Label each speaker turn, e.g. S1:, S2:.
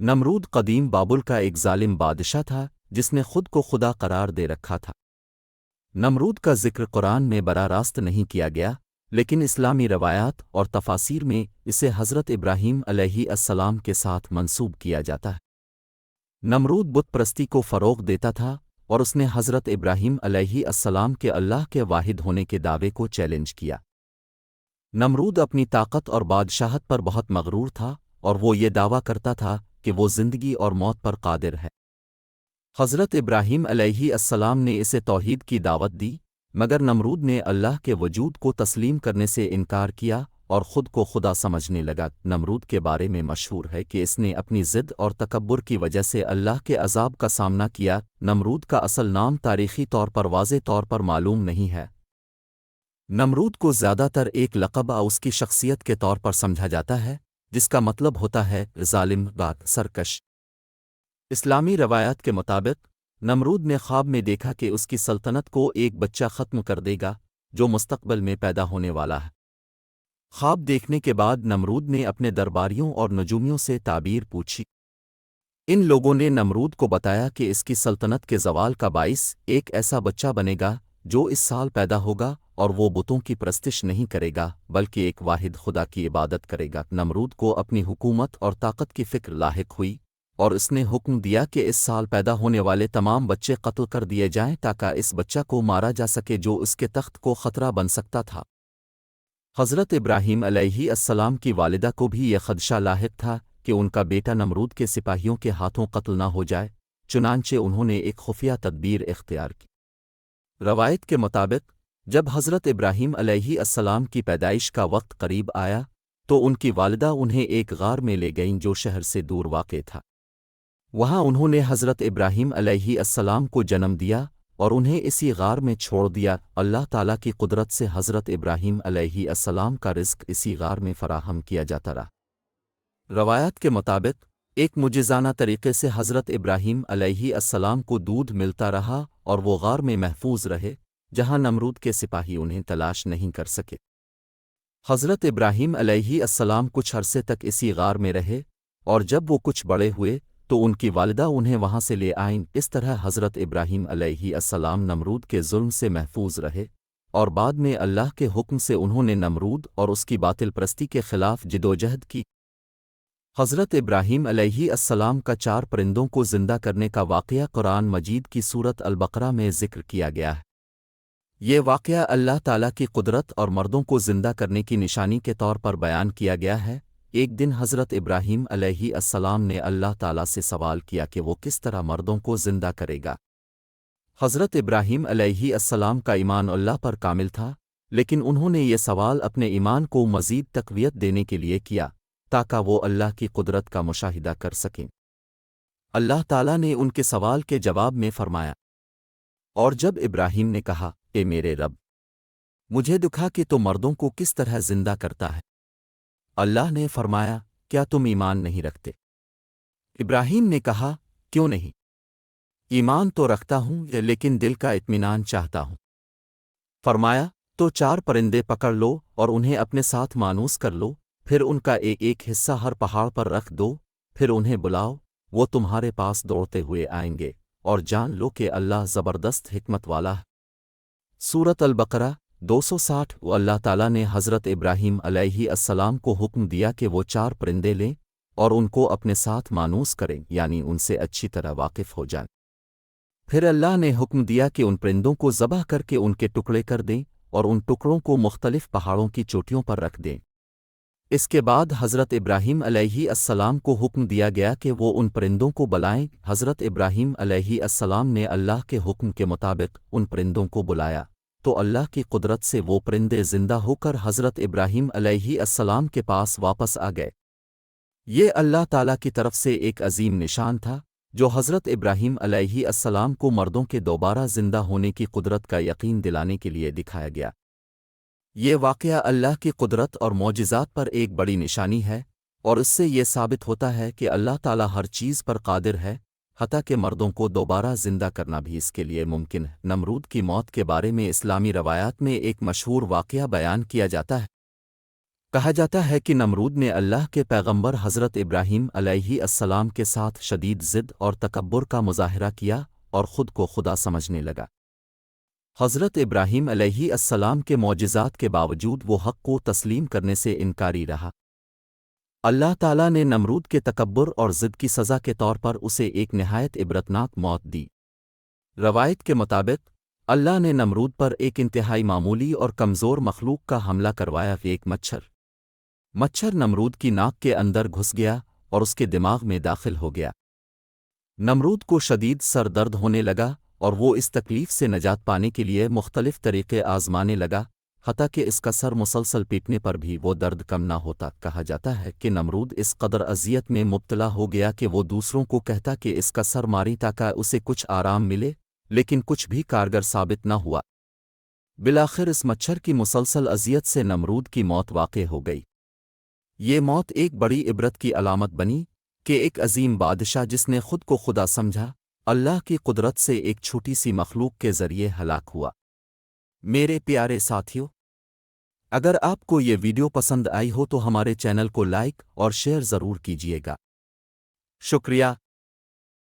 S1: نمرود قدیم بابل کا ایک ظالم بادشاہ تھا جس نے خود کو خدا قرار دے رکھا تھا۔ نمرود کا ذکر قرآن میں براہ راست نہیں کیا گیا، لیکن اسلامی روایات اور تفاسیر میں اسے حضرت ابراہیم علیہ السلام کے ساتھ منسوب کیا جاتا ہے۔ نمرود بت پرستی کو فروغ دیتا تھا اور اس نے حضرت ابراہیم علیہ السلام کے اللہ کے واحد ہونے کے دعوے کو چیلنج کیا۔ نمرود اپنی طاقت اور بادشاہت پر بہت مغرور تھا اور وہ یہ دعویٰ کرتا تھا کہ وہ زندگی اور موت پر قادر ہے۔ حضرت ابراہیم علیہ السلام نے اسے توحید کی دعوت دی، مگر نمرود نے اللہ کے وجود کو تسلیم کرنے سے انکار کیا اور خود کو خدا سمجھنے لگا۔ نمرود کے بارے میں مشہور ہے کہ اس نے اپنی ضد اور تکبر کی وجہ سے اللہ کے عذاب کا سامنا کیا۔ نمرود کا اصل نام تاریخی طور پر واضح طور پر معلوم نہیں ہے۔ نمرود کو زیادہ تر ایک لقب اس کی شخصیت کے طور پر سمجھا جاتا ہے، جس کا مطلب ہوتا ہے ظالم، سرکش۔ اسلامی روایات کے مطابق نمرود نے خواب میں دیکھا کہ اس کی سلطنت کو ایک بچہ ختم کر دے گا جو مستقبل میں پیدا ہونے والا ہے۔ خواب دیکھنے کے بعد نمرود نے اپنے درباریوں اور نجومیوں سے تعبیر پوچھی۔ ان لوگوں نے نمرود کو بتایا کہ اس کی سلطنت کے زوال کا باعث ایک ایسا بچہ بنے گا جو اس سال پیدا ہوگا اور وہ بتوں کی پرستش نہیں کرے گا بلکہ ایک واحد خدا کی عبادت کرے گا۔ نمرود کو اپنی حکومت اور طاقت کی فکر لاحق ہوئی اور اس نے حکم دیا کہ اس سال پیدا ہونے والے تمام بچے قتل کر دیے جائیں تاکہ اس بچہ کو مارا جا سکے جو اس کے تخت کو خطرہ بن سکتا تھا۔ حضرت ابراہیم علیہ السلام کی والدہ کو بھی یہ خدشہ لاحق تھا کہ ان کا بیٹا نمرود کے سپاہیوں کے ہاتھوں قتل نہ ہو جائے، چنانچہ انہوں نے ایک خفیہ تدبیر اختیار کی۔ روایت کے مطابق جب حضرت ابراہیم علیہ السلام کی پیدائش کا وقت قریب آیا تو ان کی والدہ انہیں ایک غار میں لے گئیں جو شہر سے دور واقع تھا۔ وہاں انہوں نے حضرت ابراہیم علیہ السلام کو جنم دیا اور انہیں اسی غار میں چھوڑ دیا۔ اللہ تعالیٰ کی قدرت سے حضرت ابراہیم علیہ السلام کا رزق اسی غار میں فراہم کیا جاتا رہا۔ روایات کے مطابق ایک معجزانہ طریقے سے حضرت ابراہیم علیہ السلام کو دودھ ملتا رہا اور وہ غار میں محفوظ رہے جہاں نمرود کے سپاہی انہیں تلاش نہیں کر سکے۔ حضرت ابراہیم علیہ السلام کچھ عرصے تک اسی غار میں رہے اور جب وہ کچھ بڑے ہوئے تو ان کی والدہ انہیں وہاں سے لے آئیں۔ اس طرح حضرت ابراہیم علیہ السلام نمرود کے ظلم سے محفوظ رہے اور بعد میں اللہ کے حکم سے انہوں نے نمرود اور اس کی باطل پرستی کے خلاف جدوجہد کی۔ حضرت ابراہیم علیہ السلام کا 4 پرندوں کو زندہ کرنے کا واقعہ قرآن مجید کی سورت البقرہ میں ذکر کیا گیا ہے۔ یہ واقعہ اللہ تعالیٰ کی قدرت اور مردوں کو زندہ کرنے کی نشانی کے طور پر بیان کیا گیا ہے۔ ایک دن حضرت ابراہیم علیہ السلام نے اللہ تعالیٰ سے سوال کیا کہ وہ کس طرح مردوں کو زندہ کرے گا۔ حضرت ابراہیم علیہ السلام کا ایمان اللہ پر کامل تھا، لیکن انہوں نے یہ سوال اپنے ایمان کو مزید تقویت دینے کے لیے کیا تاکہ وہ اللہ کی قدرت کا مشاہدہ کر سکیں۔ اللہ تعالیٰ نے ان کے سوال کے جواب میں فرمایا، اور جب ابراہیم نے کہا، اے میرے رب، مجھے دکھا کہ تو مردوں کو کس طرح زندہ کرتا ہے، اللہ نے فرمایا، کیا تم ایمان نہیں رکھتے؟ ابراہیم نے کہا، کیوں نہیں؟ ایمان تو رکھتا ہوں لیکن دل کا اطمینان چاہتا ہوں۔ فرمایا، تو 4 پرندے پکڑ لو اور انہیں اپنے ساتھ مانوس کر لو، پھر ان کا ایک ایک حصہ ہر پہاڑ پر رکھ دو، پھر انہیں بلاؤ، وہ تمہارے پاس دوڑتے ہوئے آئیں گے، اور جان لو کہ اللہ زبردست حکمت والا ہے۔ سورت البقرہ 260۔ اللہ تعالیٰ نے حضرت ابراہیم علیہ السلام کو حکم دیا کہ وہ 4 پرندے لیں اور ان کو اپنے ساتھ مانوس کریں، یعنی ان سے اچھی طرح واقف ہو جائیں۔ پھر اللہ نے حکم دیا کہ ان پرندوں کو ذبح کر کے ان کے ٹکڑے کر دیں اور ان ٹکڑوں کو مختلف پہاڑوں کی چوٹیوں پر رکھ دیں۔ اس کے بعد حضرت ابراہیم علیہ السلام کو حکم دیا گیا کہ وہ ان پرندوں کو بلائیں۔ حضرت ابراہیم علیہ السلام نے اللہ کے حکم کے مطابق ان پرندوں کو بلایا تو اللہ کی قدرت سے وہ پرندے زندہ ہو کر حضرت ابراہیم علیہ السلام کے پاس واپس آ گئے۔ یہ اللہ تعالیٰ کی طرف سے ایک عظیم نشان تھا جو حضرت ابراہیم علیہ السلام کو مردوں کے دوبارہ زندہ ہونے کی قدرت کا یقین دلانے کے لیے دکھایا گیا۔ یہ واقعہ اللہ کی قدرت اور معجزات پر ایک بڑی نشانی ہے اور اس سے یہ ثابت ہوتا ہے کہ اللہ تعالیٰ ہر چیز پر قادر ہے، حتیٰ کہ مردوں کو دوبارہ زندہ کرنا بھی اس کے لیے ممکن ہے۔ نمرود کی موت کے بارے میں اسلامی روایات میں ایک مشہور واقعہ بیان کیا جاتا ہے۔ کہا جاتا ہے کہ نمرود نے اللہ کے پیغمبر حضرت ابراہیم علیہ السلام کے ساتھ شدید ضد اور تکبر کا مظاہرہ کیا اور خود کو خدا سمجھنے لگا۔ حضرت ابراہیم علیہ السلام کے معجزات کے باوجود وہ حق کو تسلیم کرنے سے انکاری رہا۔ اللہ تعالیٰ نے نمرود کے تکبر اور ضد کی سزا کے طور پر اسے ایک نہایت عبرتناک موت دی۔ روایت کے مطابق اللہ نے نمرود پر ایک انتہائی معمولی اور کمزور مخلوق کا حملہ کروایا، ایک مچھر نمرود کی ناک کے اندر گھس گیا اور اس کے دماغ میں داخل ہو گیا۔ نمرود کو شدید سر درد ہونے لگا اور وہ اس تکلیف سے نجات پانے کے لیے مختلف طریقے آزمانے لگا، حتیٰ کہ اس کا سر مسلسل پیٹنے پر بھی وہ درد کم نہ ہوتا۔ کہا جاتا ہے کہ نمرود اس قدر اذیت میں مبتلا ہو گیا کہ وہ دوسروں کو کہتا کہ اس کا سر ماری تاکہ اسے کچھ آرام ملے، لیکن کچھ بھی کارگر ثابت نہ ہوا۔ بالآخر اس مچھر کی مسلسل اذیت سے نمرود کی موت واقع ہو گئی۔ یہ موت ایک بڑی عبرت کی علامت بنی کہ ایک عظیم بادشاہ جس نے خود کو خدا سمجھا، اللہ کی قدرت سے ایک چھوٹی سی مخلوق کے ذریعے ہلاک ہوا۔ میرے پیارے ساتھیو، اگر آپ کو یہ ویڈیو پسند آئی ہو تو ہمارے چینل کو لائک اور شیئر ضرور کیجیے گا۔ شکریہ۔